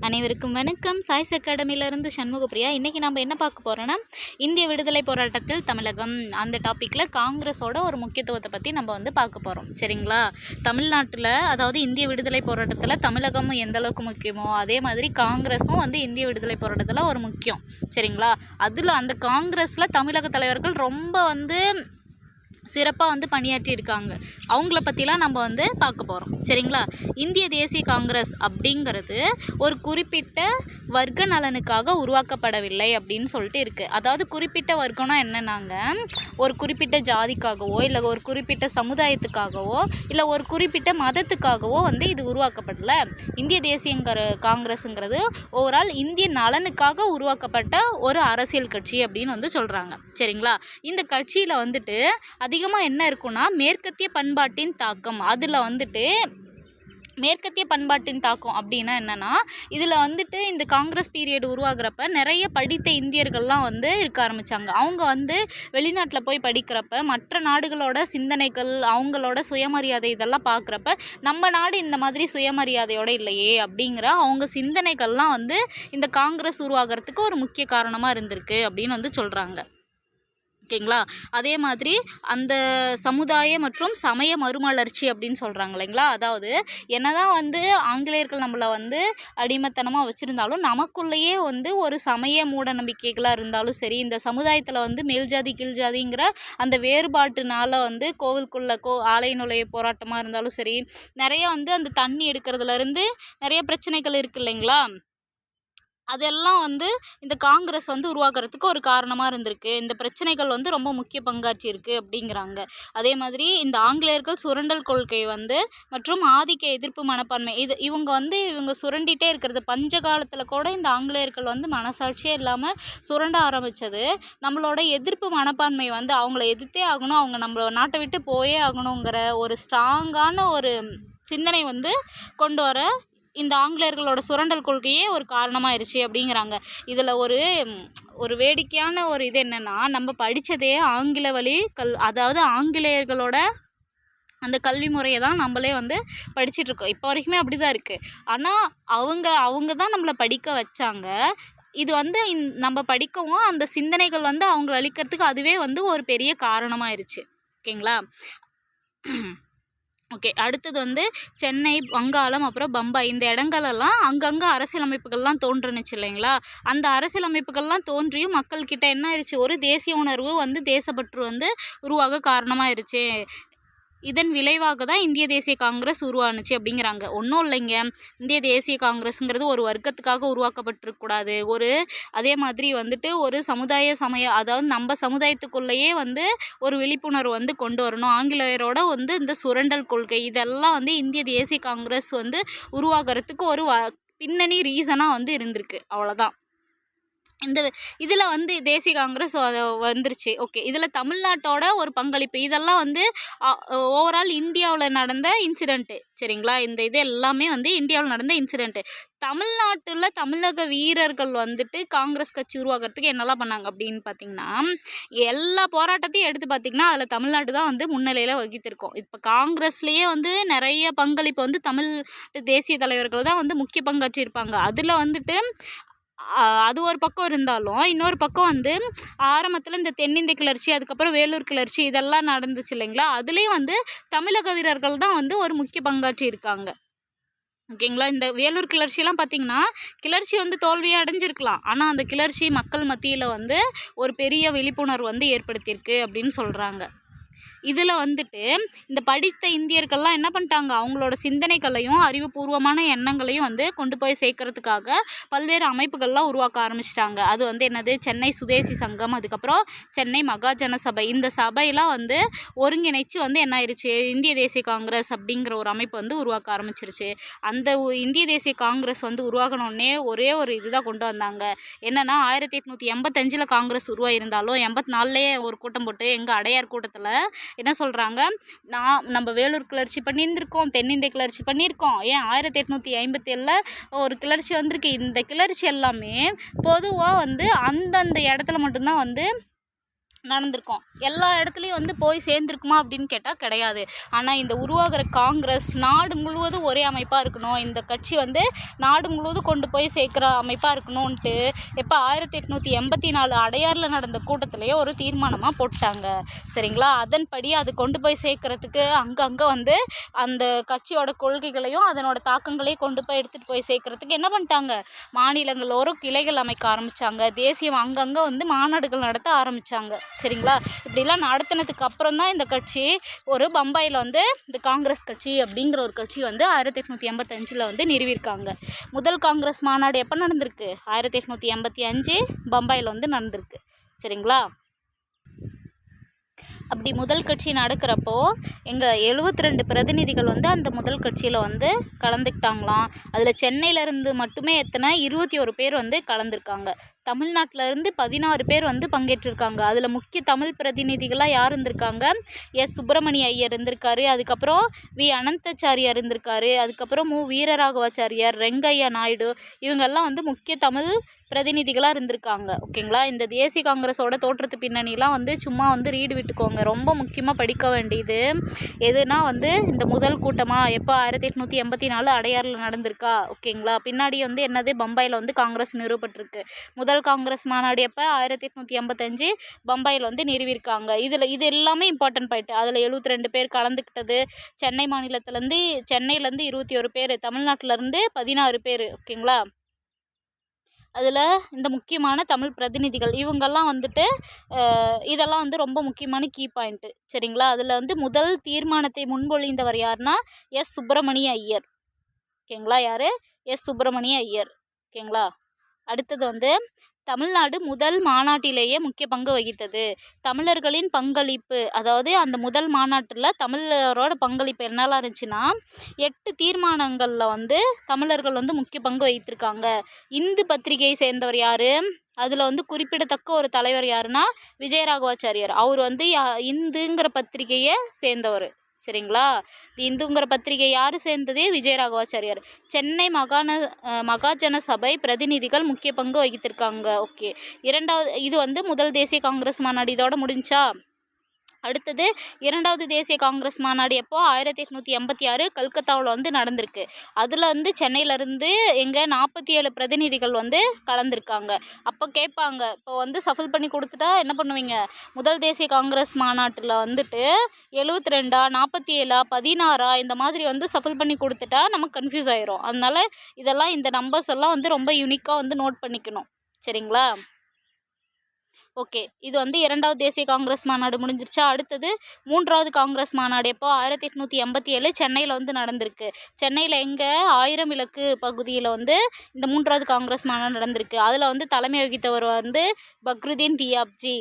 அனைவருக்கும் வணக்கம். சாய்ஸ் அகாடமியிலிருந்து சண்முகப்பிரியா. இன்றைக்கி நம்ம என்ன பார்க்க போகிறோன்னா, இந்திய விடுதலை போராட்டத்தில் தமிழகம் அந்த டாப்பிக்கில் காங்கிரஸோட ஒரு முக்கியத்துவத்தை பற்றி நம்ம பார்க்க போகிறோம். சரிங்களா? தமிழ்நாட்டில், அதாவது இந்திய விடுதலை போராட்டத்தில் தமிழகமும் எந்த அளவுக்கு முக்கியமோ அதே மாதிரி காங்கிரஸும் இந்திய விடுதலை போராட்டத்தில் ஒரு முக்கியம். சரிங்களா? அதில் அந்த காங்கிரஸில் தமிழக தலைவர்கள் ரொம்ப சிறப்பாக பணியாற்றியிருக்காங்க. அவங்கள பற்றிலாம் நம்ம பார்க்க போகிறோம். சரிங்களா? இந்திய தேசிய காங்கிரஸ் அப்படிங்கிறது ஒரு குறிப்பிட்ட வர்க்க நலனுக்காக உருவாக்கப்படவில்லை அப்படின்னு சொல்லிட்டு இருக்குது. அதாவது குறிப்பிட்ட வர்க்கம்னா என்னன்னாங்க, ஒரு குறிப்பிட்ட ஜாதிக்காகவோ இல்லை ஒரு குறிப்பிட்ட சமுதாயத்துக்காகவோ இல்லை ஒரு குறிப்பிட்ட மதத்துக்காகவோ இது உருவாக்கப்படல. இந்திய தேசிய காங்கிரஸுங்கிறது ஓவரால் இந்திய நலனுக்காக உருவாக்கப்பட்ட ஒரு அரசியல் கட்சி அப்படின்னு சொல்கிறாங்க. சரிங்களா? இந்த கட்சியில் அதிகமாக என்ன இருக்குன்னா, மேற்கத்திய பண்பாட்டின் தாக்கம். அதில் மேற்கத்திய பண்பாட்டின் தாக்கம் அப்படின்னா என்னென்னா, இதில் இந்த காங்கிரஸ் பீரியட் உருவாகிறப்ப நிறைய படித்த இந்தியர்கள்லாம் இருக்க ஆரம்பித்தாங்க. அவங்க வெளிநாட்டில் போய் படிக்கிறப்ப மற்ற நாடுகளோட சிந்தனைகள், அவங்களோட சுயமரியாதை இதெல்லாம் பார்க்குறப்ப நம்ம நாடு இந்த மாதிரி சுயமரியாதையோடு இல்லையே அப்படிங்கிற அவங்க சிந்தனைகள்லாம் இந்த காங்கிரஸ் உருவாகிறதுக்கு ஒரு முக்கிய காரணமாக இருந்திருக்கு அப்படின்னு சொல்கிறாங்க. ஓகேங்களா? அதே மாதிரி அந்த சமுதாய மற்றும் சமய மறுமலர்ச்சி அப்படின்னு சொல்கிறாங்க இல்லைங்களா? அதாவது என்னதான் ஆங்கிலேயர்கள் நம்மளை அடிமைத்தனமாக வச்சுருந்தாலும் நமக்குள்ளேயே ஒரு சமய மூட நம்பிக்கைகளாக இருந்தாலும் சரி, இந்த சமுதாயத்தில் மேல் ஜாதி கீழ் ஜாதிங்கிற அந்த வேறுபாட்டுனால கோவிலுக்குள்ள ஆலய நுழைய போராட்டமாக இருந்தாலும் சரி, நிறைய அந்த தண்ணி எடுக்கிறதுலேருந்து நிறைய பிரச்சனைகள் இருக்குது இல்லைங்களா? அதெல்லாம் இந்த காங்கிரஸ் உருவாக்குறதுக்கு ஒரு காரணமாக இருந்திருக்கு. இந்த பிரச்சனைகள் ரொம்ப முக்கிய பங்காற்றி இருக்குது அப்படிங்கிறாங்க. அதே மாதிரி இந்த ஆங்கிலேயர்கள் சுரண்டல் கொள்கை மற்றும் ஆதிக்க எதிர்ப்பு மனப்பான்மை இவங்க சுரண்டிகிட்டே இருக்கிறது. பஞ்ச காலத்தில் கூட இந்த ஆங்கிலேயர்கள் மனசாட்சியே இல்லாமல் சுரண்ட ஆரம்பித்தது நம்மளோட எதிர்ப்பு மனப்பான்மை. அவங்கள எதிர்த்தே ஆகணும், அவங்க நம்மள நாட்டை விட்டு போயே ஆகணுங்கிற ஒரு ஸ்ட்ராங்கான ஒரு சிந்தனை கொண்டு வர இந்த ஆங்கிலேயர்களோட சுரண்டல் கொள்கையே ஒரு காரணமாயிருச்சு அப்படிங்கிறாங்க. இதில் ஒரு வேடிக்கையான ஒரு இது என்னென்னா, நம்ம படித்ததே ஆங்கில வழி அதாவது ஆங்கிலேயர்களோட அந்த கல்வி முறையை தான் நம்மளே படிச்சிட்ருக்கோம். இப்போ வரைக்குமே அப்படி தான் இருக்குது. ஆனால் அவங்க தான் நம்மளை படிக்க வச்சாங்க. இது நம்ம படிக்கவும் அந்த சிந்தனைகள் அவங்கள அளிக்கிறதுக்கு அதுவே ஒரு பெரிய காரணமாயிருச்சு. ஓகேங்களா? ஓகே, அடுத்தது சென்னை, வங்காளம், அப்புறம் பம்பாய் இந்த இடங்களெல்லாம் அங்கங்கே அரசியலமைப்புகள்லாம் தோன்றுனுச்சு இல்லைங்களா? அந்த அரசியலமைப்புகள்லாம் தோன்றியும் மக்கள்கிட்ட என்ன ஆயிடுச்சு, ஒரு தேசிய உணர்வு தேசப்பற்று உருவாக காரணமாயிருச்சு. இதன் விளைவாக தான் இந்திய தேசிய காங்கிரஸ் உருவானுச்சு அப்படிங்கிறாங்க. ஒன்றும் இல்லைங்க, இந்திய தேசிய காங்கிரஸுங்கிறது ஒரு வர்க்கத்துக்காக உருவாக்கப்பட்டிருக்கக்கூடாது. அதே மாதிரி ஒரு அதாவது நம்ம சமுதாயத்துக்குள்ளேயே ஒரு விழிப்புணர்வு கொண்டு வரணும். ஆங்கிலேயரோட இந்த சுரண்டல் கொள்கை இதெல்லாம் இந்திய தேசிய காங்கிரஸ் உருவாகிறதுக்கு ஒரு பின்னணி ரீசனாக இருந்திருக்கு. அவ்வளோதான். இதில் தேசிய காங்கிரஸ் வந்துருச்சு. ஓகே, இதில் தமிழ்நாட்டோட ஒரு பங்களிப்பு இதெல்லாம் ஓவரால் இந்தியாவில் நடந்த இன்சிடெண்ட்டு. சரிங்களா? இந்த இது எல்லாமே இந்தியாவில் நடந்த இன்சிடெண்ட்டு. தமிழ்நாட்டில் தமிழக வீரர்கள் காங்கிரஸ் கட்சி உருவாக்குறதுக்கு என்னெல்லாம் பண்ணாங்க அப்படின்னு பார்த்திங்கன்னா, எல்லா போராட்டத்தையும் எடுத்து பார்த்திங்கன்னா அதில் தமிழ்நாடு தான் முன்னிலையில் வகித்திருக்கோம். இப்போ காங்கிரஸ்லேயே நிறைய பங்களிப்பு தமிழ் தேசிய தலைவர்கள் தான் முக்கிய பங்காற்றியிருப்பாங்க. அதில் அது ஒரு பக்கம் இருந்தாலும் இன்னொரு பக்கம் ஆரம்பத்தில் இந்த தென்னிந்திய கிளர்ச்சி, அதுக்கப்புறம் வேலூர் கிளர்ச்சி இதெல்லாம் நடந்துச்சு இல்லைங்களா? அதுலேயும் தமிழக வீரர்கள் தான் ஒரு முக்கிய பங்காற்றி இருக்காங்க. ஓகேங்களா? இந்த வேலூர் கிளர்ச்சியெல்லாம் பார்த்திங்கன்னா, கிளர்ச்சி தோல்வியை அடைஞ்சிருக்கலாம், ஆனால் அந்த கிளர்ச்சி மக்கள் மத்தியில் ஒரு பெரிய விழிப்புணர்வு ஏற்படுத்தியிருக்கு அப்படின்னு சொல்கிறாங்க. இதில் இந்த படித்த இந்தியர்கள்லாம் என்ன பண்ணிட்டாங்க, அவங்களோட சிந்தனைகளையும் அறிவுபூர்வமான எண்ணங்களையும் கொண்டு போய் சேர்க்கறதுக்காக பல்வேறு அமைப்புகள்லாம் உருவாக்க ஆரம்பிச்சிட்டாங்க. அது என்னது, சென்னை சுதேசி சங்கம், அதுக்கப்புறம் சென்னை மகாஜன சபை. இந்த சபையெல்லாம் ஒருங்கிணைச்சு என்ன ஆயிடுச்சு, இந்திய தேசிய காங்கிரஸ் அப்படிங்கிற ஒரு அமைப்பு உருவாக்க ஆரம்பிச்சிருச்சு. அந்த இந்திய தேசிய காங்கிரஸ் உருவாகணுன்னே ஒரே ஒரு இதுதான் கொண்டு வந்தாங்க. என்னென்னா, 1885 காங்கிரஸ் உருவாயிருந்தாலும் 84லே ஒரு கூட்டம் போட்டு எங்கள் அடையார் கூட்டத்தில் என்ன சொல்கிறாங்க, நம்ம வேலூர் கிளர்ச்சி பண்ணியிருந்திருக்கோம், தென்னிந்திய கிளர்ச்சி பண்ணியிருக்கோம், ஏன் 1857 ஒரு கிளர்ச்சி வந்திருக்கு. இந்த கிளர்ச்சி எல்லாமே பொதுவாக அந்தந்த இடத்துல மட்டும்தான் நடந்திருக்கும். எல்லா இடத்துலையும் வந்து போய் சேர்ந்துருக்குமா அப்படின்னு கேட்டால் கிடையாது. ஆனால் இந்த உருவாகிற காங்கிரஸ் நாடு முழுவதும் ஒரே அமைப்பாக இருக்கணும், இந்த கட்சி வந்து நாடு முழுவதும் கொண்டு போய் சேர்க்குற அமைப்பாக இருக்கணும்ன்ட்டு எப்போ 1884 அடையாறில் நடந்த கூட்டத்திலேயே ஒரு தீர்மானமாக போட்டாங்க. சரிங்களா? அதன்படி அது கொண்டு போய் சேர்க்குறதுக்கு அங்கங்கே வந்து அந்த கட்சியோட கொள்கைகளையும் அதனோட தாக்கங்களையும் கொண்டு போய் எடுத்துகிட்டு போய் சேர்க்குறதுக்கு என்ன பண்ணிட்டாங்க, மாநிலங்களோறும் கிளைகள் அமைக்க ஆரம்பித்தாங்க. தேசியம் அங்கங்கே வந்து மாநாடுகள் நடத்த ஆரம்பித்தாங்க. சரிங்களா? இப்படிலாம் நடத்தினதுக்கு அப்புறம் தான் இந்த கட்சி ஒரு பம்பாயில் வந்து இந்த காங்கிரஸ் கட்சி அப்படிங்கிற ஒரு கட்சி வந்து 1885 வந்து நிறுவியிருக்காங்க. முதல் காங்கிரஸ் மாநாடு எப்போ நடந்திருக்கு? 1885 பம்பாயில் வந்து நடந்திருக்கு. சரிங்களா? அப்படி முதல் கட்சி நடக்கிறப்போ எங்கள் 72 பிரதிநிதிகள் வந்து அந்த முதல் கட்சியில் வந்து கலந்துக்கிட்டாங்களாம். அதில் சென்னையிலேருந்து மட்டுமே எத்தனை 21 பேர் வந்து கலந்துருக்காங்க. தமிழ்நாட்டிலேருந்து 16 பேர் வந்து பங்கேற்றிருக்காங்க. அதில் முக்கிய தமிழ் பிரதிநிதிகளாக யார் இருந்திருக்காங்க? எஸ் சுப்பிரமணிய ஐயர் இருந்திருக்காரு, அதுக்கப்புறம் வி அனந்தாச்சாரியார் இருந்திருக்காரு, அதுக்கப்புறம் மு வீரராகவாச்சாரியார், ரெங்கையா நாயுடு, இவங்கெல்லாம் வந்து முக்கிய தமிழ் பிரதிநிதிகளாக இருந்திருக்காங்க. ஓகேங்களா? இந்த தேசிய காங்கிரஸோட தோற்றத்து பின்னணிலாம் வந்து சும்மா வந்து ரீடு விட்டுக்கோங்க. ரொம்ப முக்கியமாக படிக்க வேண்டியது எதுனா வந்து இந்த முதல் கூட்டமாக எப்போ 1884 அடையாறில் நடந்திருக்கா? ஓகேங்களா? பின்னாடி வந்து என்னது, பம்பாயில் வந்து காங்கிரஸ் நிறுவப்பட்டிருக்கு. முதல் காங்கிரஸ் மாநாடு எப்போ? 1885 பம்பாயில் வந்து நிறுவியிருக்காங்க. இது எல்லாமே இம்பார்ட்டன்ட் பாயிண்ட். அதில் 72 பேர் கலந்துக்கிட்டது. சென்னையிலேருந்து 21 பேர், தமிழ்நாட்டிலேருந்து 16 பேர். ஓகேங்களா? அதில் இந்த முக்கியமான தமிழ் பிரதிநிதிகள் இவங்கெல்லாம் வந்துட்டு இதெல்லாம் வந்து ரொம்ப முக்கியமான கீ பாயிண்ட்டு. சரிங்களா? அதில் வந்து முதல் தீர்மானத்தை முன்மொழிந்தவர் யாருன்னா எஸ் சுப்பிரமணிய ஐயர். ஓகேங்களா? யார்? எஸ் சுப்பிரமணிய ஐயர். ஓகேங்களா? அடுத்தது வந்து தமிழ்நாடு முதல் மாநாட்டிலேயே முக்கிய பங்கு வகித்தது. தமிழர்களின் பங்களிப்பு, அதாவது அந்த முதல் மாநாட்டில் தமிழரோட பங்களிப்பு என்னெல்லாம் இருந்துச்சுன்னா 8 தீர்மானங்களில் வந்து தமிழர்கள் வந்து முக்கிய பங்கு வகித்திருக்காங்க. இந்து பத்திரிகையை சேர்ந்தவர் யார்? அதில் வந்து குறிப்பிடத்தக்க ஒரு தலைவர் யாருன்னா விஜயராகவாச்சாரியார். அவர் வந்து இந்துங்கிற பத்திரிகையை சேர்ந்தவர். சரிங்களா? இந்துங்கிற பத்திரிகை யார் சேர்ந்தது? விஜயராகவாச்சாரியார். சென்னை மகாஜன சபை பிரதிநிதிகள் முக்கிய பங்கு வகித்திருக்காங்க. ஓகே. இது வந்து முதல் தேசிய காங்கிரஸ் மாநாடு இதோட முடிஞ்சா? அடுத்தது இரண்டாவது தேசிய காங்கிரஸ் மாநாடு எப்போ? 1886 கல்கத்தாவில் வந்து நடந்திருக்கு. அதில் வந்து சென்னையிலேருந்து 47 பிரதிநிதிகள் வந்து கலந்துருக்காங்க. அப்போ கேட்பாங்க, இப்போ வந்து சஃபில் பண்ணி கொடுத்துட்டா என்ன பண்ணுவீங்க? முதல் தேசிய காங்கிரஸ் மாநாட்டில் வந்துட்டு 72 47 16 இந்த மாதிரி வந்து சஃபில் பண்ணி கொடுத்துட்டா நமக்கு கன்ஃபியூஸ் ஆயிரும். அதனால இதெல்லாம் இந்த நம்பர்ஸ் எல்லாம் வந்து ரொம்ப யூனிக்காக வந்து நோட் பண்ணிக்கணும். சரிங்களா? ஓகே. இது வந்து இரண்டாவது தேசிய காங்கிரஸ் மாநாடு முடிஞ்சிருச்சா? அடுத்தது மூன்றாவது காங்கிரஸ் மாநாடு எப்போ? 1887 சென்னையில் வந்து நடந்திருக்கு. சென்னையில் எங்கே? 1000 விளக்கு பகுதியில் வந்து இந்த மூன்றாவது காங்கிரஸ் மாநாடு நடந்திருக்கு. அதில் வந்து தலைமை வகித்தவர் வந்து பக்ருதீன் தியாப்ஜி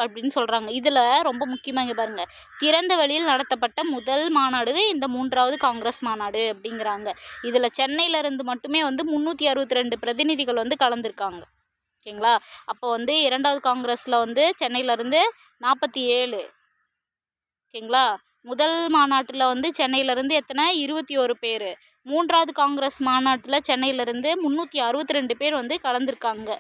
அப்படின்னு சொல்கிறாங்க. இதில் ரொம்ப முக்கியமாக இங்கே பாருங்கள், திறந்த வெளியில் நடத்தப்பட்ட முதல் மாநாடு இந்த மூன்றாவது காங்கிரஸ் மாநாடு அப்படிங்கிறாங்க. இதில் சென்னையிலேருந்து மட்டுமே வந்து 362 பிரதிநிதிகள் வந்து கலந்துருக்காங்க. ஓகேங்களா? அப்போ வந்து இரண்டாவது காங்கிரஸில் வந்து சென்னையிலேருந்து 47. ஓகேங்களா? முதல் மாநாட்டில் வந்து சென்னையிலேருந்து எத்தனை? 21 பேர். மூன்றாவது காங்கிரஸ் மாநாட்டில் சென்னையிலேருந்து 362 பேர் வந்து கலந்துருக்காங்க.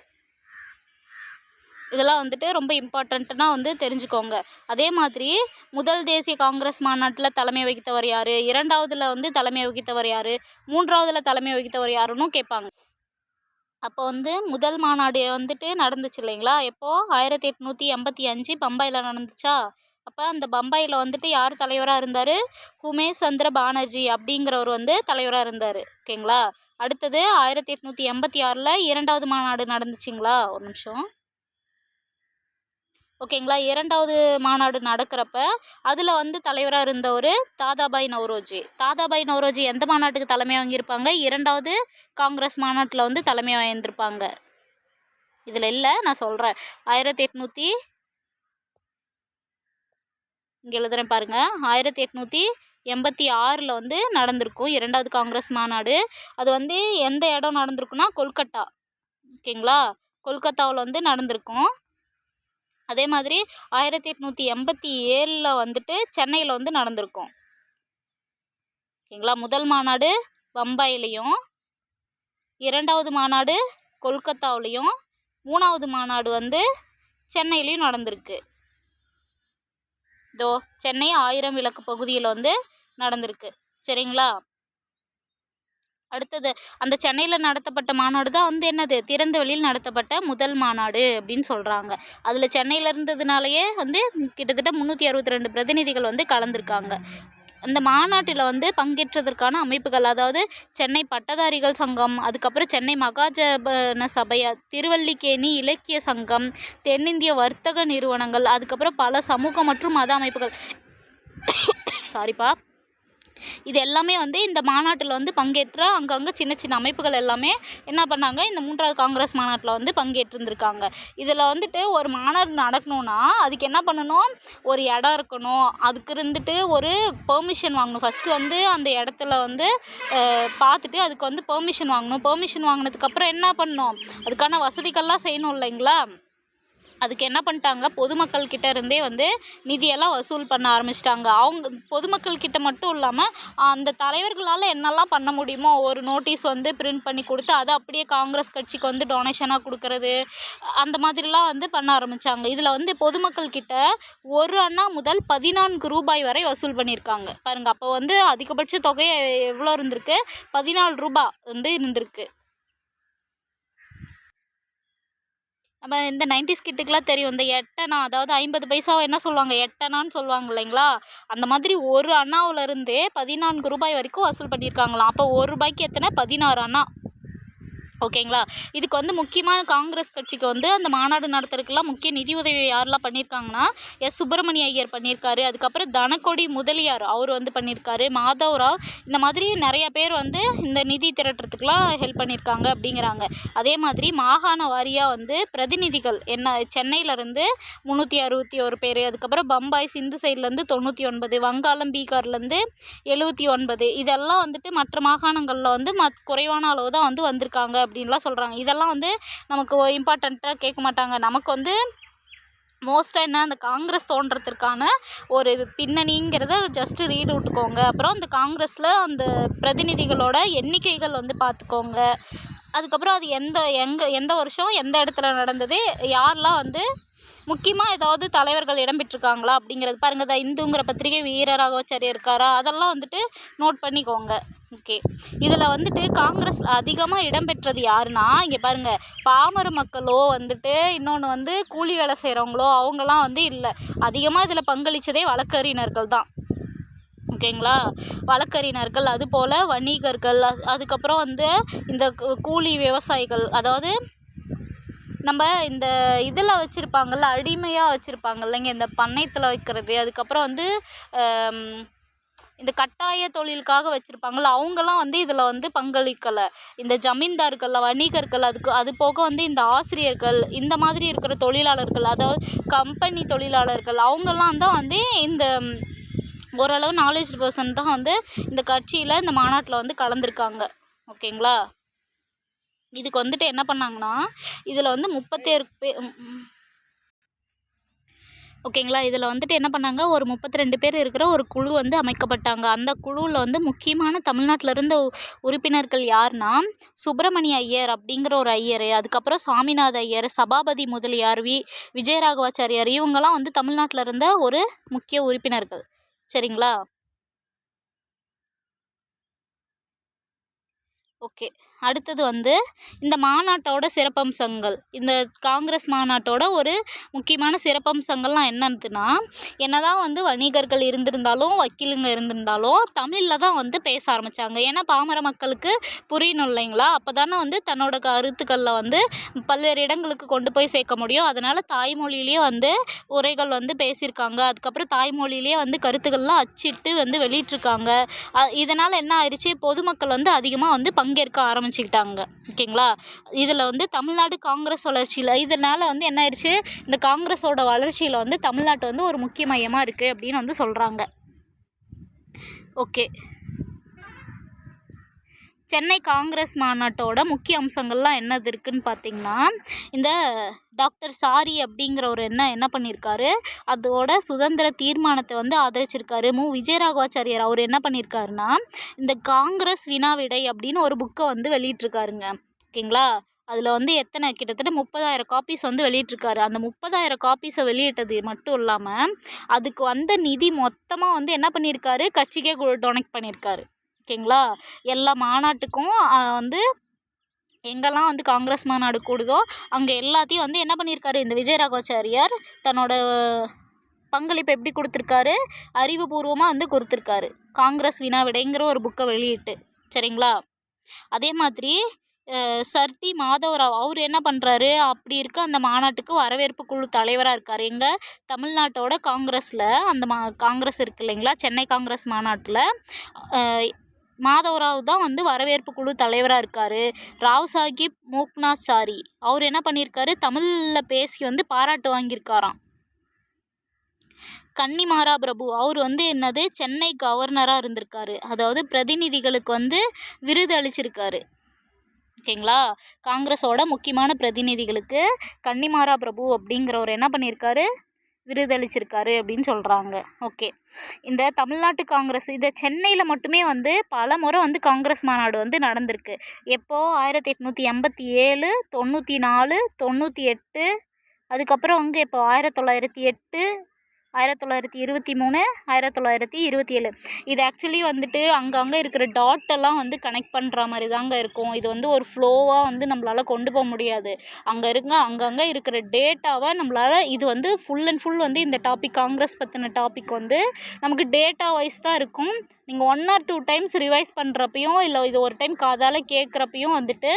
இதெல்லாம் வந்துட்டு ரொம்ப இம்பார்ட்டண்ட்டுனா வந்து தெரிஞ்சுக்கோங்க. அதே மாதிரி முதல் தேசிய காங்கிரஸ் மாநாட்டில் தலைமை வகித்தவர் யார்? இரண்டாவதில் வந்து தலைமை வகித்தவர் யார்? மூன்றாவதில் தலைமை வகித்தவர் யாருன்னு கேட்பாங்க. அப்போ வந்து முதல் மாநாடு வந்துட்டு நடந்துச்சு இல்லைங்களா? எப்போ? 1885 பம்பாயில் நடந்துச்சா? அப்போ அந்த பம்பாயில் வந்துட்டு யார் தலைவராக இருந்தார்? உமேஷ் சந்திர பானர்ஜி அப்படிங்கிறவர் வந்து தலைவராக இருந்தார். ஓகேங்களா? அடுத்தது 1886 இரண்டாவது மாநாடு நடந்துச்சுங்களா? ஒரு நிமிஷம். ஓகேங்களா? இரண்டாவது மாநாடு நடக்கிறப்ப அதில் வந்து தலைவராக இருந்தவர் தாதாபாய் நவ்ரோஜி. தாதாபாய் நவ்ரோஜி எந்த மாநாட்டுக்கு தலைமை வாங்கியிருப்பாங்க? இரண்டாவது காங்கிரஸ் மாநாட்டில் வந்து தலைமை வாங்கியிருப்பாங்க. இதில் இல்லை, நான் சொல்கிறேன். 1800 இங்கே எழுதுகிறேன் பாருங்கள். 1886 வந்து நடந்திருக்கும் இரண்டாவது காங்கிரஸ் மாநாடு. அது வந்து எந்த இடம் நடந்திருக்குன்னா கொல்கட்டா. ஓகேங்களா? கொல்கத்தாவில் வந்து நடந்திருக்கும். அதே மாதிரி 1887 வந்துட்டு சென்னையில் வந்து நடந்திருக்கும். ஓகேங்களா? முதல் மாநாடு பம்பாயிலையும், இரண்டாவது மாநாடு கொல்கத்தாவிலையும், மூணாவது மாநாடு வந்து சென்னையிலையும் நடந்திருக்கு. இதோ சென்னை 1000 விளக்கு பகுதியில் வந்து நடந்திருக்கு. சரிங்களா? அடுத்தது அந்த சென்னையில் நடத்தப்பட்ட மாநாடு தான் வந்து என்னது, திறந்த வெளியில் நடத்தப்பட்ட முதல் மாநாடு அப்படின்னு சொல்கிறாங்க. அதில் சென்னையில் இருந்ததுனாலேயே வந்து கிட்டத்தட்ட 362 பிரதிநிதிகள் வந்து கலந்துருக்காங்க. அந்த மாநாட்டில் வந்து பங்கேற்றதற்கான அமைப்புகள், அதாவது சென்னை பட்டதாரிகள் சங்கம், அதுக்கப்புறம் சென்னை மகாஜன சபை, திருவல்லிக்கேணி இலக்கிய சங்கம், தென்னிந்திய வர்த்தக நிறுவனங்கள், அதுக்கப்புறம் பல சமூக மற்றும் மத அமைப்புகள் சாரிப்பா இது எல்லாமே வந்து இந்த மாநாட்டில் வந்து பங்கேற்ற அங்கங்கே சின்ன சின்ன அமைப்புகள் எல்லாமே என்ன பண்ணாங்க, இந்த 3வது காங்கிரஸ் மாநாட்டில் வந்து பங்கேற்றிருந்திருக்காங்க. இதில் வந்துட்டு ஒரு மாநாடு நடக்கணும்னா அதுக்கு என்ன பண்ணணும், ஒரு இடம் இருக்கணும், அதுக்கு இருந்துட்டு ஒரு பெர்மிஷன் வாங்கணும். ஃபஸ்ட்டு வந்து அந்த இடத்துல வந்து பார்த்துட்டு அதுக்கு வந்து பெர்மிஷன் வாங்கணும். பெர்மிஷன் வாங்கினதுக்கப்புறம் என்ன பண்ணணும், அதுக்கான வசதிகள்லாம் செய்யணும் இல்லைங்களா? அதுக்கு என்ன பண்ணிட்டாங்க, பொதுமக்கள் கிட்ட இருந்தே வந்து நிதியெல்லாம் வசூல் பண்ண ஆரம்பிச்சிட்டாங்க. அவங்க பொதுமக்கள் கிட்ட மட்டும் இல்லாமல் அந்த தலைவர்களால் என்னெல்லாம் பண்ண முடியுமோ ஒரு நோட்டீஸ் வந்து பிரிண்ட் பண்ணி கொடுத்து அதை அப்படியே காங்கிரஸ் கட்சிக்கு வந்து டொனேஷனாக கொடுக்கறது, அந்த மாதிரிலாம் வந்து பண்ண ஆரம்பித்தாங்க. இதில் வந்து பொதுமக்கள் கிட்ட 1 அண்ணா முதல் 14 ரூபாய் வரை வசூல் பண்ணியிருக்காங்க. பாருங்கள், அப்போ வந்து அதிகபட்ச தொகை எவ்வளோ இருந்திருக்கு, 14 ரூபாய் வந்து இருந்திருக்கு. நம்ம இந்த 90s கிட்டுக்கெலாம் தெரியும், இந்த 8 அணா, அதாவது 50 பைசாவை என்ன சொல்லுவாங்க, 8 அணான்னு சொல்லுவாங்க இல்லைங்களா? அந்த மாதிரி 1 அண்ணாவிலேருந்தே 14 ரூபாய் வரைக்கும் வசூல் பண்ணியிருக்காங்களாம். அப்போ 1 ரூபாய்க்கு எத்தனை, 16 அண்ணா. ஓகேங்களா? இதுக்கு வந்து முக்கியமான காங்கிரஸ் கட்சிக்கு வந்து அந்த மாநாடு நடத்துறதுக்கெல்லாம் முக்கிய நிதி உதவி யாரெல்லாம் பண்ணியிருக்காங்கன்னா, சுப்பிரமணிய ஐயர் பண்ணியிருக்காரு, அதுக்கப்புறம் தனக்கொடி முதலியார் அவர் வந்து பண்ணியிருக்காரு, மாதவராவ், இந்த மாதிரி நிறைய பேர் வந்து இந்த நிதி திரட்டுறதுக்கெலாம் ஹெல்ப் பண்ணியிருக்காங்க அப்படிங்கிறாங்க. அதே மாதிரி மாகாண வாரியாக வந்து பிரதிநிதிகள் என்ன, சென்னையிலேருந்து 361 பேர், அதுக்கப்புறம் பம்பாய் சிந்து சைட்லேருந்து 99, வங்காளம் பீகார்லேருந்து 79, இதெல்லாம் வந்துட்டு மற்ற மாகாணங்களில் வந்து குறைவான அளவு தான் வந்து வந்திருக்காங்க அப்படின்லாம் சொல்கிறாங்க. இதெல்லாம் வந்து நமக்கு இம்பார்ட்டண்ட்டாக கேட்க மாட்டாங்க. நமக்கு வந்து மோஸ்ட்டாக என்ன, அந்த காங்கிரஸ் தோன்றதுக்கான ஒரு பின்னணிங்கிறத ஜஸ்ட்டு ரீட் விட்டுக்கோங்க. அப்புறம் அந்த காங்கிரஸில் அந்த பிரதிநிதிகளோட எண்ணிக்கைகள் வந்து பார்த்துக்கோங்க. அதுக்கப்புறம் அது எந்த வருஷம் எந்த இடத்துல நடந்தது, யாரெல்லாம் வந்து முக்கியமாக ஏதாவது தலைவர்கள் இடம்பெற்றிருக்காங்களா அப்படிங்கிறது பாருங்கள். இந்துங்கிற பத்திரிகை வீரராகவாச்சாரியார் இருக்காரா, அதெல்லாம் வந்துட்டு நோட் பண்ணிக்கோங்க. ஓகே, இதில் வந்துட்டு காங்கிரஸில் அதிகமாக இடம்பெற்றது யாருன்னா, இங்கே பாருங்கள், பாமர மக்களோ வந்துட்டு இன்னொன்று வந்து கூலி வேலை செய்கிறவங்களோ அவங்களாம் வந்து இல்லை. அதிகமாக இதில் பங்களித்ததே வழக்கறிஞர்கள் தான். ஓகேங்களா? வழக்கறிஞர்கள், அதுபோல் வணிகர்கள், அதுக்கப்புறம் வந்து இந்த கூலி விவசாயிகள், அதாவது நம்ம இந்த இதில் வச்சுருப்பாங்கள்ல, அடிமையாக வச்சுருப்பாங்கல்லைங்க, இந்த பண்ணையத்தில் வைக்கிறது, அதுக்கப்புறம் வந்து இந்த கட்டாய தொழிலுக்காக வச்சுருப்பாங்கள்ல, அவங்களாம் வந்து இதில் வந்து பங்களிக்கலை. இந்த ஜமீன்தார்கள், வணிகர்கள், அது போக வந்து இந்த ஆசிரியர்கள், இந்த மாதிரி இருக்கிற தொழிலாளர்கள், அதாவது கம்பெனி தொழிலாளர்கள், அவங்கெல்லாம் தான் வந்து இந்த ஓரளவு நாலேஜ் பர்சன் தான் வந்து இந்த கட்சியில் இந்த மாநாட்டில் வந்து கலந்துருக்காங்க. ஓகேங்களா? இதுக்கு வந்துட்டு என்ன பண்ணாங்கன்னா, இதில் வந்து 37 பேர் ஓகேங்களா? இதில் வந்துட்டு என்ன பண்ணாங்க, ஒரு 32 பேர் இருக்கிற ஒரு குழு வந்து அமைக்கப்பட்டாங்க. அந்த குழுவில் வந்து முக்கியமான தமிழ்நாட்டில் இருந்த உறுப்பினர்கள் யாருன்னா, சுப்பிரமணிய ஐயர் அப்படிங்கிற ஒரு ஐயர், அதுக்கப்புறம் சாமிநாத ஐயர், சபாபதி முதலியார், விஜயராகவாச்சாரியார், இவங்கெல்லாம் வந்து தமிழ்நாட்டில் இருந்த ஒரு முக்கிய உறுப்பினர்கள். சரிங்களா? ஓகே, அடுத்தது வந்து இந்த மாநாட்டோட சிறப்பம்சங்கள், இந்த காங்கிரஸ் மாநாட்டோட ஒரு முக்கியமான சிறப்பம்சங்கள்லாம் என்னதுன்னா, என்னதான் வந்து வணிகர்கள் இருந்திருந்தாலும் வக்கீலுங்க இருந்திருந்தாலும் தமிழில் தான் வந்து பேச ஆரம்பித்தாங்க. ஏன்னா பாமர மக்களுக்கு புரியணும் இல்லைங்களா? அப்போ தானே வந்து தன்னோட கருத்துக்களில் வந்து பல்வேறு இடங்களுக்கு கொண்டு போய் சேர்க்க முடியும். அதனால் தாய்மொழியிலேயே வந்து உரைகள் வந்து பேசியிருக்காங்க. அதுக்கப்புறம் தாய்மொழியிலேயே வந்து கருத்துக்கள்லாம் அச்சிட்டு வந்து வெளியிட்டிருக்காங்க. இதனால் என்ன ஆயிடுச்சு, பொதுமக்கள் வந்து அதிகமாக வந்து பங்கேற்க ஆரம்பிச்சுக்கிட்டாங்க. ஓகேங்களா? இதில் வந்து தமிழ்நாடு காங்கிரஸ் வளர்ச்சியில் இதனால் வந்து என்ன ஆயிடுச்சு, இந்த காங்கிரஸோட வளர்ச்சியில் வந்து தமிழ்நாட்டு வந்து ஒரு முக்கிய மையமாக இருக்குது அப்படின்னு வந்து சொல்கிறாங்க. ஓகே, சென்னை காங்கிரஸ் மாநாட்டோட முக்கிய அம்சங்கள்லாம் என்னது இருக்குதுன்னு பார்த்திங்கன்னா, இந்த டாக்டர் சாரி அப்படிங்கிறவர் என்ன பண்ணியிருக்காரு, அதோட சுதந்திர தீர்மானத்தை வந்து ஆதரிச்சிருக்காரு. விஜயராகவாச்சாரியார் அவர் என்ன பண்ணியிருக்காருன்னா, இந்த காங்கிரஸ் வினாவிடை அப்படின்னு ஒரு புக்கை வந்து வெளியிட்டிருக்காருங்க. ஓகேங்களா? அதில் வந்து கிட்டத்தட்ட 30,000 காப்பீஸ் வந்து வெளியிட்டிருக்காரு. அந்த 30,000 காப்பீஸை வெளியிட்டது மட்டும் இல்லாமல் அதுக்கு வந்த நிதி மொத்தமாக வந்து என்ன பண்ணியிருக்காரு, கட்சிக்கே டொனேட் பண்ணியிருக்காரு. ஓகேங்களா. எல்லா மாநாட்டுக்கும் வந்து எங்கெல்லாம் வந்து காங்கிரஸ் மாநாடு கூடுதோ அங்கே எல்லாத்தையும் வந்து என்ன பண்ணியிருக்காரு, இந்த விஜயராகவாச்சாரியார் தன்னோட பங்களிப்பு எப்படி கொடுத்துருக்காரு, அறிவுபூர்வமாக வந்து கொடுத்துருக்காரு. காங்கிரஸ் வினாவிடைங்கிற ஒரு புக்கை வெளியிட்டு. சரிங்களா. அதே மாதிரி சர்.டி. மாதவராவ் அவர் என்ன பண்ணுறாரு, அப்படி இருக்க அந்த மாநாட்டுக்கு வரவேற்பு குழு தலைவராக இருக்கார். எங்கள் தமிழ்நாட்டோட காங்கிரஸில் அந்த காங்கிரஸ் இருக்கு இல்லைங்களா, சென்னை காங்கிரஸ் மாநாட்டில் மாதவராவ் தான் வந்து வரவேற்பு குழு தலைவராக இருக்கார். ராவ் சாஹிப் மூக்னாச்சாரி அவர் என்ன பண்ணியிருக்காரு, தமிழில் பேசி வந்து பாராட்டு வாங்கியிருக்காராம். கன்னிமாரா பிரபு அவர் வந்து என்னது, சென்னை கவர்னராக இருந்திருக்காரு. அதாவது பிரதிநிதிகளுக்கு வந்து விருது அளிச்சிருக்காரு. ஓகேங்களா. காங்கிரஸோட முக்கியமான பிரதிநிதிகளுக்கு கன்னிமாரா பிரபு அப்படிங்கிறவர் என்ன பண்ணியிருக்காரு, விருதளிச்சிருக்காரு அப்படின்னு சொல்கிறாங்க. ஓகே. இந்த தமிழ்நாட்டு காங்கிரஸ் இதை சென்னையில் மட்டுமே வந்து பல முறை வந்து காங்கிரஸ் மாநாடு வந்து நடந்திருக்கு. எப்போது 1887, 94, 98, அதுக்கப்புறம் வந்து இப்போ 1908, 1923, 1927. இது ஆக்சுவலி வந்துட்டு அங்கங்கே இருக்கிற டாட்டெல்லாம் வந்து கனெக்ட் பண்ணுற மாதிரி தாங்க இருக்கும். இது வந்து ஒரு ஃப்ளோவாக வந்து நம்மளால் கொண்டு போக முடியாது. அங்கங்கே இருக்கிற டேட்டாவை நம்மளால் இது வந்து ஃபுல் அண்ட் ஃபுல் வந்து இந்த டாபிக் காங்கிரஸ் பற்றின டாபிக் வந்து நமக்கு டேட்டா வைஸ் தான் இருக்கும். நீங்கள் 1 or 2 டைம்ஸ் ரிவைஸ் பண்ணுறப்பையும் இல்லை இது ஒரு டைம் காதால் கேட்குறப்பையும் வந்துட்டு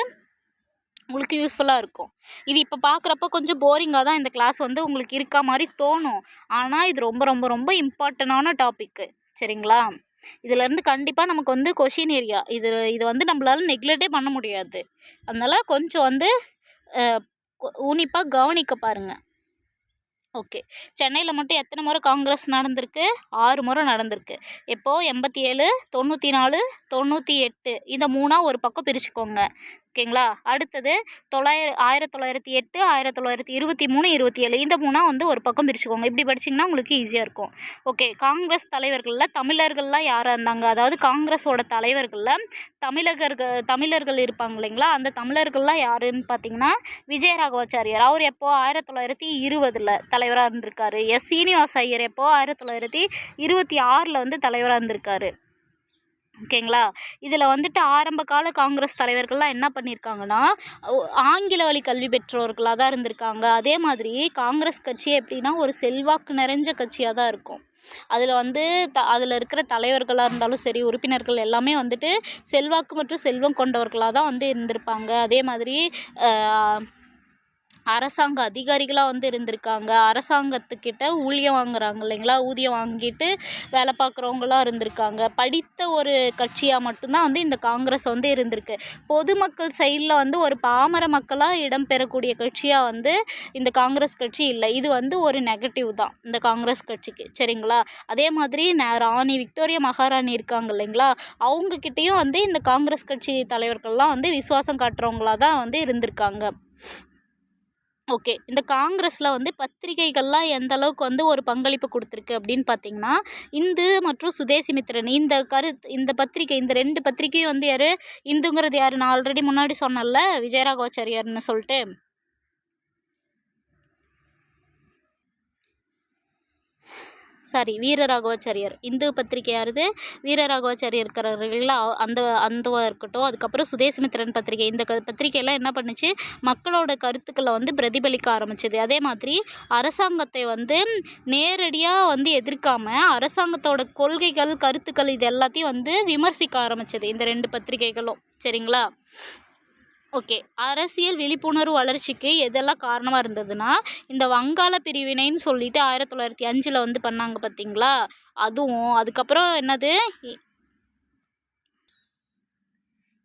உங்களுக்கு யூஸ்ஃபுல்லாக இருக்கும். இது இப்போ பார்க்குறப்ப கொஞ்சம் போரிங்காக தான் இந்த கிளாஸ் வந்து உங்களுக்கு இருக்கா மாதிரி தோணும். ஆனால் இது ரொம்ப ரொம்ப ரொம்ப இம்பார்ட்டண்டான டாப்பிக்கு. சரிங்களா. இதிலேருந்து கண்டிப்பாக நமக்கு வந்து கொஷின் ஏரியா இது வந்து நம்மளால் நெக்லெக்டே பண்ண முடியாது. அதனால் கொஞ்சம் வந்து உன்னிப்பாக கவனிக்க பாருங்கள். ஓகே. சென்னையில் மட்டும் எத்தனை முறை காங்கிரஸ் நடந்திருக்கு, 6 முறை நடந்திருக்கு. எப்போது 87, 94, 98 இந்த 3 ஒரு பக்கம் பிரிச்சுக்கோங்க. ஓகேங்களா. அடுத்தது 1908, 1923, 27 இந்த 3 வந்து ஒரு பக்கம் பிரிச்சுக்கோங்க. இப்படி படிச்சிங்கன்னா உங்களுக்கு ஈஸியாக இருக்கும். ஓகே. காங்கிரஸ் தலைவர்களில் தமிழர்கள்லாம் யாராக இருந்தாங்க, அதாவது காங்கிரஸோட தலைவர்களில் தமிழர்கள் இருப்பாங்க இல்லைங்களா, அந்த தமிழர்கள்லாம் யாருன்னு பார்த்தீங்கன்னா விஜயராகவாச்சாரியார். அவர் எப்போது 1920 தலைவராக இருந்திருக்காரு. சீனிவாச ஐயர் எப்போது 1926 வந்து தலைவராக இருந்திருக்காரு. ஓகேங்களா. இதில் வந்துட்டு ஆரம்ப கால காங்கிரஸ் தலைவர்கள்லாம் என்ன பண்ணியிருக்காங்கன்னா ஆங்கில வழி கல்வி பெற்றோர்களாக தான் இருந்திருக்காங்க. அதே மாதிரி காங்கிரஸ் கட்சி எப்படின்னா ஒரு செல்வாக்கு நிறைஞ்ச கட்சியாக தான் இருக்கும். அதில் வந்து அதில் இருக்கிற தலைவர்களாக இருந்தாலும் சரி, உறுப்பினர்கள் எல்லாமே வந்துட்டு செல்வாக்கு மற்றும் செல்வம் கொண்டவர்களாக தான் வந்து இருந்திருப்பாங்க. அதே மாதிரி அரசாங்க அதிகாரிகளாக வந்து இருந்திருக்காங்க. அரசாங்கத்துக்கிட்ட ஊழியம் வாங்குறாங்க இல்லைங்களா, ஊதியம் வாங்கிட்டு வேலை பார்க்குறவங்களாம் இருந்திருக்காங்க. படித்த ஒரு கட்சியாக மட்டும்தான் வந்து இந்த காங்கிரஸ் வந்து இருந்திருக்கு. பொதுமக்கள் சைடில் வந்து ஒரு பாமர மக்களாக இடம்பெறக்கூடிய கட்சியாக வந்து இந்த காங்கிரஸ் கட்சி இல்லை. இது வந்து ஒரு நெகட்டிவ் தான் இந்த காங்கிரஸ் கட்சிக்கு. சரிங்களா. அதே மாதிரி ராணி விக்டோரியா மகாராணி இருக்காங்க இல்லைங்களா, அவங்கக்கிட்டேயும் வந்து இந்த காங்கிரஸ் கட்சி தலைவர்கள்லாம் வந்து விசுவாசம் காட்டுறவங்களாக தான் வந்து இருந்திருக்காங்க. ஓகே. இந்த காங்கிரஸில் வந்து பத்திரிகைகள்லாம் எந்த அளவுக்கு வந்து ஒரு பங்களிப்பு கொடுத்துருக்கு அப்படின்னு பார்த்தீங்கன்னா, இந்து மற்றும் சுதேசிமித்திரன் இந்த பத்திரிகை, இந்த 2 பத்திரிகையும் வந்து யார், இந்துங்கிறது யார், நான் ஆல்ரெடி முன்னாடி சொன்னேன்ல விஜயராகவாச்சாரியார்னு சொல்லிட்டு. வீரராகவாச்சாரியார். இந்து பத்திரிகை யாருது, வீரராகவாச்சாரியார் இருக்கிறார்களா அந்த இருக்கட்டும். அதுக்கப்புறம் சுதேசிமித்திரன் பத்திரிகை. இந்த பத்திரிகையெல்லாம் என்ன பண்ணுச்சு, மக்களோட கருத்துக்களை வந்து பிரதிபலிக்க ஆரம்பிச்சது. அதே மாதிரி அரசாங்கத்தை வந்து நேரடியாக வந்து எதிர்க்காமல் அரசாங்கத்தோட கொள்கைகள், கருத்துக்கள் இது எல்லாத்தையும் வந்து விமர்சிக்க ஆரம்பிச்சது இந்த 2 பத்திரிகைகளும். சரிங்களா. ஓகே. அரசியல் விழிப்புணர்வு வளர்ச்சிக்கு எதெல்லாம் காரணமாக இருந்ததுன்னா, இந்த வங்காள பிரிவினைன்னு சொல்லிட்டு 1905 வந்து பண்ணாங்க பார்த்தீங்களா, அதுவும் அதுக்கப்புறம் என்னது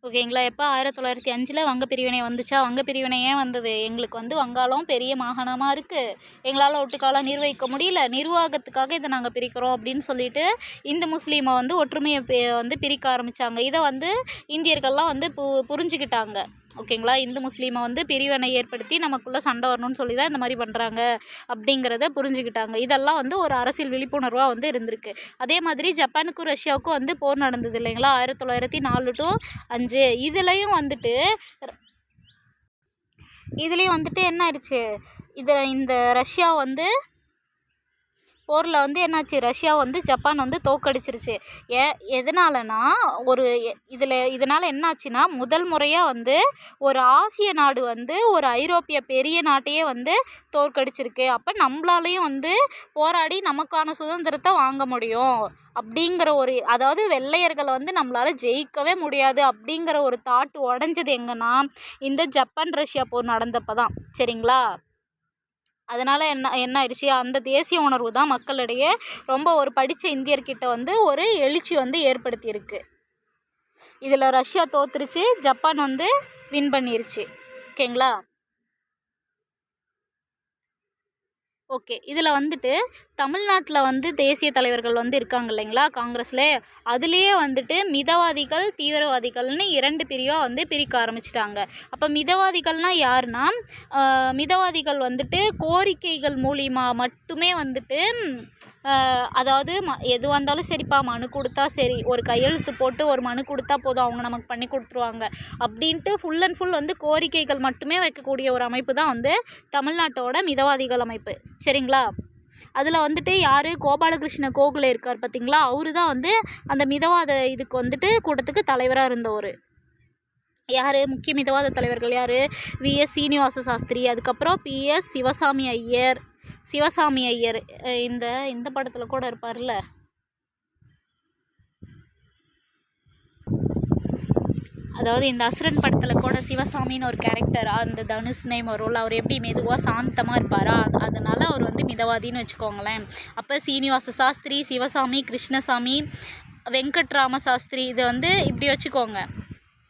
ஓகேங்களா. எப்போ 1905 வங்க பிரிவினை வந்துச்சா, வங்க பிரிவினை ஏன் வந்தது, எங்களுக்கு வந்து வங்காளம் பெரிய மாகாணமாக இருக்குது, எங்களால் ஒட்டுக்காலம் நிர்வகிக்க முடியல, நிர்வாகத்துக்காக இதை நாங்கள் பிரிக்கிறோம் அப்படின்னு சொல்லிட்டு இந்து முஸ்லீமை வந்து ஒற்றுமையை வந்து பிரிக்க ஆரம்பித்தாங்க. இதை வந்து இந்தியர்கள்லாம் வந்து புரிஞ்சுக்கிட்டாங்க. ஓகேங்களா. இந்து முஸ்லீமை வந்து பிரிவினை ஏற்படுத்தி நமக்குள்ளே சண்டை வரணும்னு சொல்லி தான் இந்த மாதிரி பண்ணுறாங்க அப்படிங்கிறத புரிஞ்சுக்கிட்டாங்க. இதெல்லாம் வந்து ஒரு அரசியல் விழிப்புணர்வாக வந்து இருந்திருக்கு. அதே மாதிரி ஜப்பானுக்கும் ரஷ்யாவுக்கும் வந்து போர் நடந்தது இல்லைங்களா, 1904 to 5. இதுலேயும் வந்துட்டு இதுலேயும் வந்துட்டு என்ன ஆயிடுச்சு, இந்த ரஷ்யா வந்து போரில் வந்து என்னாச்சு, ரஷ்யா வந்து ஜப்பான் வந்து தோக்கடிச்சிருச்சு. எதனாலனா இதனால் என்னாச்சுன்னா முதல் முறையாக வந்து ஒரு ஆசிய நாடு வந்து ஒரு ஐரோப்பிய பெரிய நாட்டையே வந்து தோற்கடிச்சிருக்கு. அப்போ நம்மளாலையும் வந்து போராடி நமக்கான சுதந்திரத்தை வாங்க முடியும் அப்படிங்கிற அதாவது வெள்ளையர்களை வந்து நம்மளால் ஜெயிக்கவே முடியாது அப்படிங்கிற ஒரு தாட் உடஞ்சது எங்கன்னா இந்த ஜப்பான் ரஷ்யா போர் நடந்தப்போ தான். சரிங்களா? அதனால் என்ன ஆயிடுச்சு, அந்த தேசிய உணர்வு தான் மக்களிடையே ரொம்ப ஒரு படித்த இந்தியர்கிட்ட வந்து ஒரு எழுச்சி வந்து ஏற்படுத்தியிருக்கு. இதில் ரஷ்யா தோத்துருச்சு, ஜப்பான் வந்து வின் பண்ணிருச்சு. ஓகேங்களா? ஓகே. இதில் வந்துட்டு தமிழ்நாட்டில் வந்து தேசிய தலைவர்கள் வந்து இருக்காங்க இல்லைங்களா காங்கிரஸில், அதுலேயே வந்துட்டு மிதவாதிகள் தீவிரவாதிகள்னு 2 பிரிவாக வந்து பிரிக்க ஆரம்பிச்சிட்டாங்க. அப்போ மிதவாதிகள்னால் யாருன்னா, மிதவாதிகள் வந்துட்டு கோரிக்கைகள் மூலிமா மட்டுமே வந்துட்டு அதாவது எது வந்தாலும் சரிப்பா மனு கொடுத்தா சரி, ஒரு கையெழுத்து போட்டு ஒரு மனு கொடுத்தா போதும் அவங்க நமக்கு பண்ணி கொடுத்துருவாங்க அப்படின்ட்டு ஃபுல் அண்ட் ஃபுல் வந்து கோரிக்கைகள் மட்டுமே வைக்கக்கூடிய ஒரு அமைப்பு தான் வந்து தமிழ்நாட்டோட மிதவாதிகள் அமைப்பு. சரிங்களா? அதில் வந்துட்டு யார், கோபாலகிருஷ்ண கோகலே இருக்கார் பார்த்தீங்களா, அவரு தான் வந்து அந்த மிதவாத இதுக்கு வந்துட்டு கூட்டத்துக்கு தலைவராக இருந்தவர். யார் முக்கிய மிதவாத தலைவர்கள் யார், வி.எஸ். சீனிவாச சாஸ்திரி, அதுக்கப்புறம் பி.எஸ். சிவசாமி ஐயர். இந்த படத்தில் கூட இருப்பார்ல, அதாவது இந்த அசுரன் படத்தில் கூட சிவசாமின்னு ஒரு கேரக்டர், அந்த தனுஷ் நேம் வரும்ல, அவர் எப்படி மெதுவாக சாந்தமாக இருப்பாரா, அதனால் அவர் வந்து மிதவாதின்னு வச்சுக்கோங்களேன். அப்போ சீனிவாச சாஸ்திரி, சிவசாமி, கிருஷ்ணசாமி, வெங்கட்ராம சாஸ்திரி, இதை வந்து இப்படி வச்சுக்கோங்க.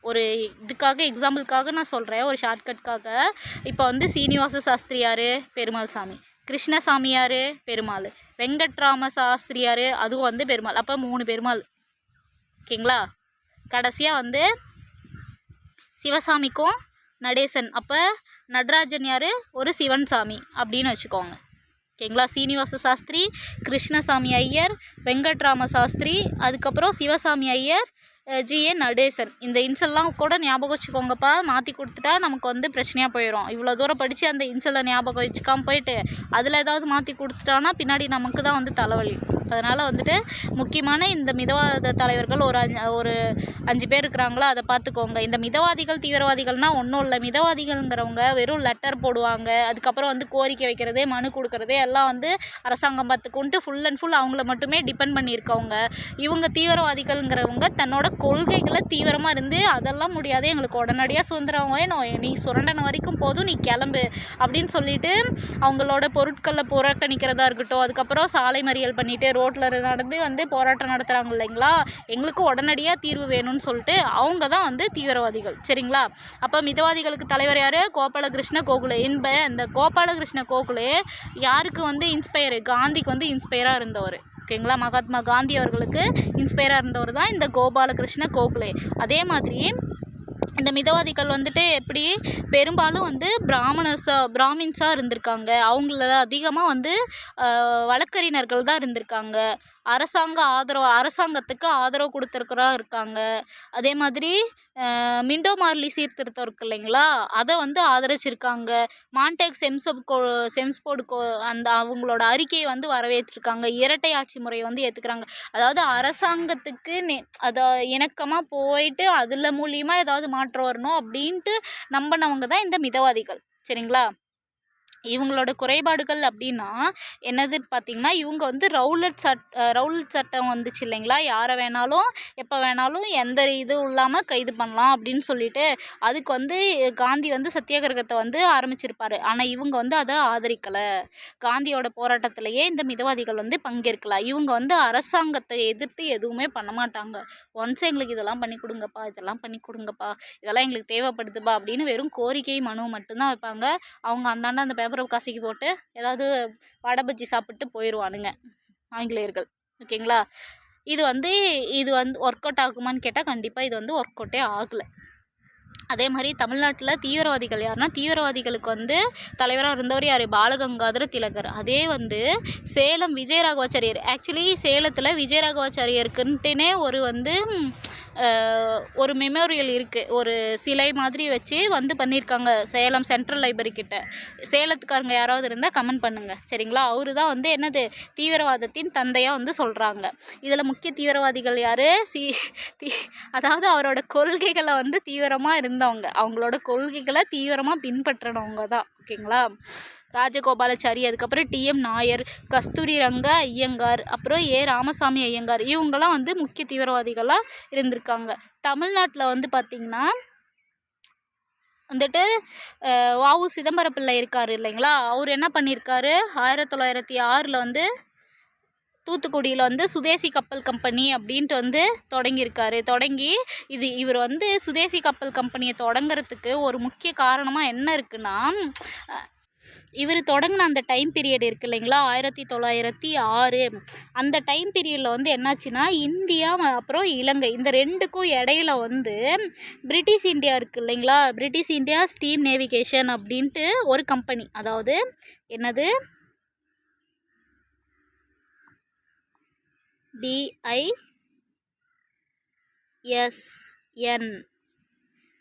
ஒரு இதுக்காக எக்ஸாம்பிளுக்காக நான் சொல்கிறேன், ஒரு ஷார்ட்கட்காக. இப்போ வந்து சீனிவாச சாஸ்திரி யார், பெருமாள் சாமி. கிருஷ்ணசாமி யார், பெருமாள். வெங்கட்ராம சாஸ்திரி யார், அதுவும் வந்து பெருமாள். அப்போ 3 பெருமாள். ஓகேங்களா? கடைசியாக வந்து சிவசாமிக்கும் நடேசன், அப்போ நடராஜன் யார், ஒரு சிவன் சாமி அப்படின்னு வச்சுக்கோங்க. ஓகேங்களா? சீனிவாச சாஸ்திரி, கிருஷ்ணசாமி ஐயர், வெங்கட்ராம சாஸ்திரி, அதுக்கப்புறம் சிவசாமி ஐயர், ஜி.ஏ. நடேசன். இந்த இன்சல்லாம் கூட ஞாபகம் வச்சுக்கோங்கப்பா, மாற்றி கொடுத்துட்டா நமக்கு வந்து பிரச்சனையாக போயிடும். இவ்வளோ தூரம் படித்து அந்த இன்சலை ஞாபகம் வச்சுக்காமல் போயிட்டு அதில் ஏதாவது மாற்றி கொடுத்துட்டான்னா பின்னாடி நமக்கு தான் வந்து தலைவலி. அதனால் வந்துட்டு முக்கியமான இந்த மிதவாத தலைவர்கள் ஒரு 5 பேர் இருக்கிறாங்களோ அதை பார்த்துக்கோங்க. இந்த மிதவாதிகள் தீவிரவாதிகள்னால் ஒன்றும் இல்லை, மிதவாதிகள்ங்கிறவங்க வெறும் லெட்டர் போடுவாங்க, அதுக்கப்புறம் வந்து கோரிக்கை வைக்கிறதே மனு கொடுக்குறதே எல்லாம் வந்து அரசாங்கம் பார்த்துக்கொண்டு ஃபுல் அண்ட் ஃபுல் அவங்கள மட்டுமே டிபெண்ட் பண்ணியிருக்கவங்க. இவங்க தீவிரவாதிகள்ங்கிறவங்க தன்னோட கொள்கைகளை தீவிரமாக இருந்து அதெல்லாம் முடியாது, எங்களுக்கு உடனடியாக சுதந்திரம் வேணும், நீ சுரண்டன வரைக்கும் போதும், நீ கிளம்பு அப்படின்னு சொல்லிட்டு அவங்களோட பொருட்களை புறக்கணிக்கிறதா இருக்கட்டும், அதுக்கப்புறம் சாலை மறியல் பண்ணிட்டு ரோட்டில் நடந்து வந்து போராட்டம் நடத்துகிறாங்க இல்லைங்களா, எங்களுக்கு உடனடியாக தீர்வு வேணும்னு சொல்லிட்டு அவங்க தான் வந்து தீவிரவாதிகள். சரிங்களா? அப்போ மிதவாதிகளுக்கு தலைவர் யார், கோபாலகிருஷ்ண கோகலே. இந்த கோபாலகிருஷ்ண கோகலே யாருக்கு வந்து இன்ஸ்பயர், காந்திக்கு வந்து இன்ஸ்பயராக இருந்தவர். ஓகேங்களா? மகாத்மா காந்தி அவர்களுக்கு இன்ஸ்பயராக இருந்தவர் தான் இந்த கோபாலகிருஷ்ண கோகலே. அதே மாதிரி இந்த மிதவாதிகள் வந்துட்டு எப்படி பெரும்பாலும் வந்து பிராமின்ஸாக இருந்திருக்காங்க, அவங்கள அதிகமாக வந்து வழக்கறிஞர்கள் தான் இருந்திருக்காங்க, அரசாங்கத்துக்கு ஆதரவு கொடுத்துருக்கிறா இருக்காங்க. அதே மாதிரி மிண்டோ மார்லி சீர்திருத்தம் இருக்கு இல்லைங்களா, அதை வந்து ஆதரிச்சிருக்காங்க. மான்டேக் செம்ஸ்போர்டு அந்த அவங்களோட அறிக்கையை வந்து வரவேற்றிருக்காங்க. இரட்டை ஆட்சி முறையை வந்து ஏற்றுக்கிறாங்க. அதாவது அரசாங்கத்துக்கு அதை இணக்கமாக போயிட்டு அதில் மூலியமாக ஏதாவது மாற்றம் வரணும் அப்படின்ட்டு நம்பினவங்க தான் இந்த மிதவாதிகள். சரிங்களா? இவங்களோட குறைபாடுகள் அப்படின்னா என்னது பார்த்திங்கன்னா, இவங்க வந்து ரவுலட் சட்டம் வந்துச்சு இல்லைங்களா, யாரை வேணாலும் எப்போ வேணாலும் எந்த இதுவும் இல்லாமல் கைது பண்ணலாம் அப்படின்னு சொல்லிட்டு, அதுக்கு வந்து காந்தி வந்து சத்தியாகிரகத்தை வந்து ஆரம்பிச்சிருப்பார். ஆனால் இவங்க வந்து அதை ஆதரிக்கலை. காந்தியோட போராட்டத்திலேயே இந்த மிதவாதிகள் வந்து பங்கேற்கலாம். இவங்க வந்து அரசாங்கத்தை எதிர்த்து எதுவுமே பண்ண மாட்டாங்க. ஒன்ஸ் எங்களுக்கு இதெல்லாம் பண்ணி கொடுங்கப்பா, இதெல்லாம் பண்ணி கொடுங்கப்பா, இதெல்லாம் எங்களுக்கு தேவைப்படுதுப்பா அப்படின்னு வெறும் கோரிக்கை மனு மட்டும்தான் வைப்பாங்க. அவங்க அந்தாண்ட அந்த பேப்பரை காசிக்கு போட்டு ஏதாவது வடை பஜ்ஜி சாப்பிட்டு போயிடுவானுங்க ஆங்கிலேயர்கள். ஓகேங்களா? இது வந்து ஒர்க் அவுட் ஆகுமான்னு கேட்டால் கண்டிப்பாக இது வந்து ஒர்க் அவுட்டே ஆகலை. அதே மாதிரி தமிழ்நாட்டில் தீவிரவாதிகள் யாருன்னா, தீவிரவாதிகளுக்கு வந்து தலைவராக இருந்தவர் யார், பாலகங்காதர திலகர். அதே வந்து சேலம் விஜயராகவாச்சாரியர். ஆக்சுவலி சேலத்தில் விஜயராகவாச்சாரியருக்குன்ட்டுனே ஒரு வந்து ஒரு மெமோரியல் இருக்குது, ஒரு சிலை மாதிரி வச்சு வந்து பண்ணியிருக்காங்க சேலம் சென்ட்ரல் லைப்ரரி கிட்ட. சேலத்துக்காரங்க யாராவது இருந்தால் கமெண்ட் பண்ணுங்கள் சரிங்களா. அவரு தான் வந்து என்னது தீவிரவாதத்தின் தந்தையாக வந்து சொல்கிறாங்க. இதில் முக்கிய தீவிரவாதிகள் யார்? அதாவது அவரோட கொள்கைகளை வந்து தீவிரமாக இருந்தவங்க, அவங்களோட கொள்கைகளை தீவிரமாக பின்பற்றினவங்க தான். ஓகேங்களா. ராஜகோபாலாச்சாரி, அதுக்கப்புறம் டிஎம் நாயர், கஸ்தூரி ரங்க ஐயங்கார், அப்புறம் ராமசாமி ஐயங்கார், இவங்கெல்லாம் வந்து முக்கிய தீவிரவாதிகளாக இருந்திருக்காங்க. தமிழ்நாட்டில் வந்து பார்த்திங்கன்னா வந்துட்டு வஉ சிதம்பர பிள்ளை இருக்கார் இல்லைங்களா, அவர் என்ன பண்ணியிருக்காரு 1906 வந்து தூத்துக்குடியில் வந்து சுதேசி கப்பல் கம்பெனி அப்படின்ட்டு வந்து தொடங்கி இவர் வந்து சுதேசி கப்பல் கம்பெனியை தொடங்குறதுக்கு ஒரு முக்கிய காரணமாக என்ன இருக்குன்னா, இவர் தொடங்கின அந்த டைம் பீரியட் இருக்குது இல்லைங்களா 1906, அந்த டைம் பீரியடில் வந்து என்னாச்சுன்னா இந்தியா அப்புறம் இலங்கை இந்த ரெண்டுக்கும் இடையில வந்து பிரிட்டிஷ் இந்தியா இருக்குது இல்லைங்களா, பிரிட்டிஷ் இந்தியா ஸ்டீம் நேவிகேஷன் அப்படின்ட்டு ஒரு கம்பெனி, அதாவது என்னது BISN,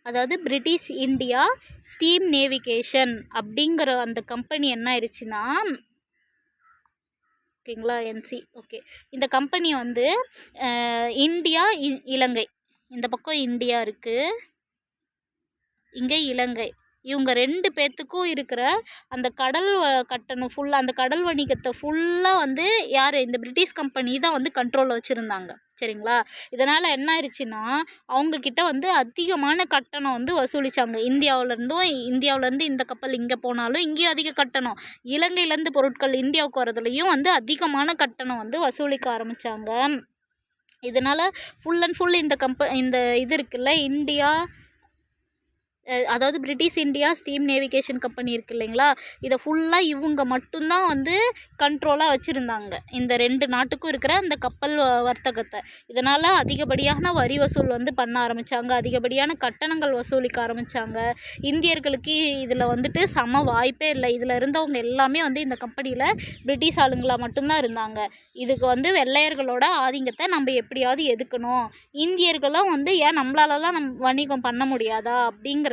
அதாவது பிரிட்டிஷ் இந்தியா ஸ்டீம் நேவிகேஷன் அப்படிங்கிற அந்த கம்பெனி என்ன ஆயிடுச்சுன்னா, ஓகேங்களா NC, ஓகே, இந்த கம்பெனி வந்து இந்தியா இலங்கை, இந்த பக்கம் இந்தியா இருக்குது, இங்கே இலங்கை, இவங்க ரெண்டு பேர்த்துக்கும் இருக்கிற அந்த கடல் கட்டணம் ஃபுல்லாக, அந்த கடல் வணிகத்தை ஃபுல்லாக வந்து யார், இந்த பிரிட்டிஷ் கம்பெனி தான் வந்து கண்ட்ரோலில் வச்சுருந்தாங்க சரிங்களா. இதனால் என்ன ஆயிடுச்சுன்னா அவங்கக்கிட்ட வந்து அதிகமான கட்டணம் வந்து வசூலித்தாங்க. இந்தியாவிலேருந்து இந்த கப்பல் இங்கே போனாலும் இங்கேயும் அதிக கட்டணம், இலங்கையிலேருந்து பொருட்கள் இந்தியாவுக்கு வரதுலையும் வந்து அதிகமான கட்டணம் வந்து வசூலிக்க ஆரம்பித்தாங்க. இதனால் ஃபுல் அண்ட் ஃபுல் இந்த இது இருக்குல்ல இந்தியா, அதாவது British India steam navigation company இருக்குது இல்லைங்களா, இதை ஃபுல்லாக இவங்க மட்டும்தான் வந்து கண்ட்ரோலாக வச்சுருந்தாங்க, இந்த ரெண்டு நாட்டுக்கும் இருக்கிற அந்த கப்பல் வர்த்தகத்தை. இதனால் அதிகப்படியான வரி வசூல் வந்து பண்ண ஆரம்பித்தாங்க, அதிகப்படியான கட்டணங்கள் வசூலிக்க ஆரம்பித்தாங்க. இந்தியர்களுக்கு இதில் வந்துட்டு சம வாய்ப்பே இல்லை. இதில் இருந்தவங்க எல்லாமே வந்து இந்த கம்பெனியில் பிரிட்டிஷ் ஆளுங்களாக மட்டும்தான் இருந்தாங்க. இதுக்கு வந்து வெள்ளையர்களோட ஆதிக்கத்தை நம்ம எப்படியாவது எதுக்கணும், இந்தியர்களும் வந்து ஏன் நம்மளாலலாம் வணிகம் பண்ண முடியாதா அப்படிங்கிறதுக்காகவும்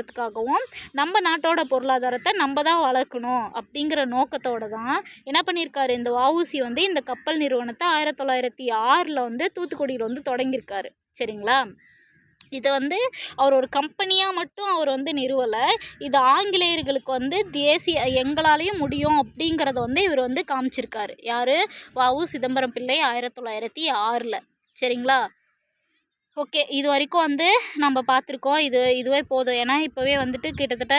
நம்ம நாட்டோட பொருளாதாரத்தை நம்ம தான் வளர்க்கணும் அப்படிங்கிற நோக்கத்தோடு தான் என்ன பண்ணியிருக்காரு இந்த வஉசி வந்து இந்த கப்பல் நிறுவனத்தை 1906 வந்து தூத்துக்குடியில் வந்து தொடங்கியிருக்காரு சரிங்களா. இதை வந்து அவர் ஒரு கம்பெனியாக மட்டும் அவர் வந்து நிறுவலை, இது ஆங்கிலேயர்களுக்கு வந்து எங்களாலேயும் முடியும் அப்படிங்கிறத வந்து இவர் வந்து காமிச்சிருக்காரு. யார்? வஉ சிதம்பரம் பிள்ளை 1906 சரிங்களா. ஓகே, இது வரைக்கும் வந்து நம்ம பார்த்துருக்கோம். இதுவே போதும், ஏன்னா இப்போவே வந்துட்டு கிட்டத்தட்ட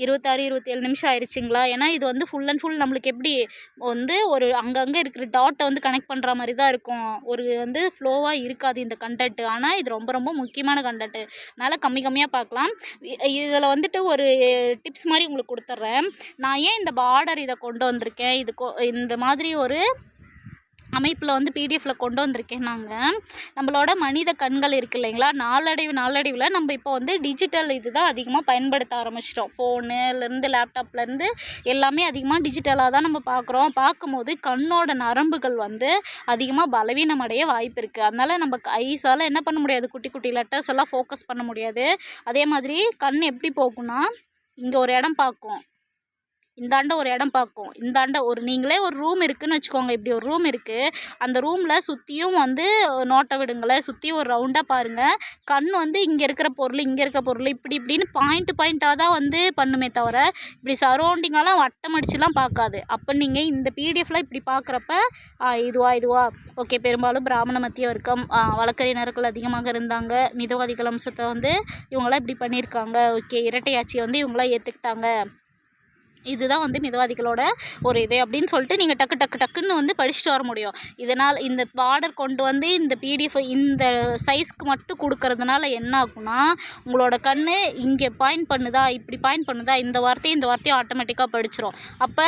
26-27 நிமிஷம் ஆயிடுச்சுங்களா. ஏன்னா இது வந்து ஃபுல் அண்ட் ஃபுல் நம்மளுக்கு எப்படி வந்து ஒரு அங்கங்கே இருக்கிற டாட்டை வந்து கனெக்ட் பண்ணுற மாதிரி தான் இருக்கும், ஒரு வந்து ஃப்ளோவாக இருக்காது இந்த கண்டென்ட்டு. ஆனால் இது ரொம்ப ரொம்ப முக்கியமான கண்டென்ட்டு, அதனால் கம்மியாக பார்க்கலாம். இதில் வந்துட்டு ஒரு டிப்ஸ் மாதிரி உங்களுக்கு கொடுத்துட்றேன். நான் ஏன் இந்த பார்டர் இதை கொண்டு வந்திருக்கேன், இந்த மாதிரி ஒரு அமைப்பில் வந்து பிடிஎஃப்பில் கொண்டு வந்திருக்கேன். நம்மளோட மனித கண்கள் இருக்குது இல்லைங்களா, நாளடைவில் நம்ம இப்போ வந்து டிஜிட்டல் இது தான் அதிகமாக பயன்படுத்த ஆரம்பிச்சிட்டோம். ஃபோனுலேருந்து லேப்டாப்லேருந்து எல்லாமே அதிகமாக டிஜிட்டலாக தான் நம்ம பார்க்கும்போது கண்ணோட நரம்புகள் வந்து அதிகமாக பலவீனமடைய வாய்ப்பு இருக்குது. அதனால் நம்ம ஐஸால் என்ன பண்ண முடியாது, குட்டி குட்டி லெட்டர்ஸ் எல்லாம் ஃபோக்கஸ் பண்ண முடியாது. அதே மாதிரி கண் எப்படி போகும்னா, இங்கே ஒரு இடம் பார்க்கும், இந்தாண்ட ஒரு இடம் பார்க்கும், இந்தாண்ட நீங்களே ஒரு ரூம் இருக்குதுன்னு வச்சுக்கோங்க, இப்படி ஒரு ரூம் இருக்குது, அந்த ரூமில் சுற்றியும் வந்து நோட்டை விடுங்களேன், சுற்றி ஒரு ரவுண்டாக பாருங்கள். கண் வந்து இங்கே இருக்கிற பொருள் இப்படின்னு பாயிண்ட்டாக தான் வந்து பண்ணுமே தவிர இப்படி சரௌண்டிங்கெல்லாம் வட்டம் அடிச்சுலாம் பார்க்காது. அப்போ நீங்கள் இந்த பிடிஎஃப்லாம் இப்படி பார்க்குறப்ப இதுவா ஓகே, பெரும்பாலும் பிராமண மத்திய வர்க்கம் வழக்கறிஞர்கள் அதிகமாக இருந்தாங்க, மிதவாதிகள் அம்சத்தை வந்து இவங்களாம் இப்படி பண்ணியிருக்காங்க, ஓகே, இரட்டையாட்சியை வந்து இவங்களாம் ஏற்றுக்கிட்டாங்க, இதுதான் வந்து மிதவாதிகளோட ஒரு இது அப்படின்னு சொல்லிட்டு நீங்கள் டக்குன்னு வந்து படிச்சுட்டு வர முடியும். இதனால் இந்த பார்டர் கொண்டு வந்து இந்த பிடிஎஃப் இந்த சைஸ்க்கு மட்டும் கொடுக்கறதுனால என்ன ஆகும்னா, உங்களோட கண் இங்கே பாயிண்ட் பண்ணுதா, இப்படி பாயிண்ட் பண்ணுதா, இந்த வார்த்தையும் ஆட்டோமேட்டிக்காக படிச்சிடும். அப்போ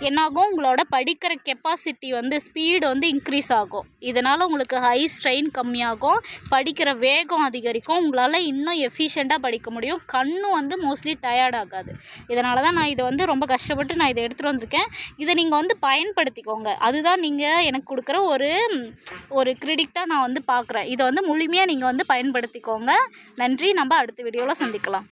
என்னாகும், உங்களோட படிக்கிற கெப்பாசிட்டி வந்து ஸ்பீடு வந்து இன்க்ரீஸ் ஆகும். இதனால் உங்களுக்கு ஹை ஸ்ட்ரெயின் கம்மியாகும், படிக்கிற வேகம் அதிகரிக்கும், உங்களால் இன்னும் எஃபிஷியண்ட்டாக படிக்க முடியும், கண்ணும் வந்து மோஸ்ட்லி டயர்ட் ஆகாது. இதனால தான் நான் இதை வந்து ரொம்ப கஷ்டப்பட்டு நான் இதை எடுத்துகிட்டு வந்திருக்கேன். இதை நீங்கள் வந்து பயன்படுத்திக்கோங்க. அதுதான் நீங்கள் எனக்கு கொடுக்குற ஒரு கிரெடிட்டாக நான் வந்து பார்க்குறேன். இதை வந்து முழுமையாக நீங்கள் வந்து பயன்படுத்திக்கோங்க. நன்றி. நம்ம அடுத்த வீடியோவில் சந்திக்கலாம்.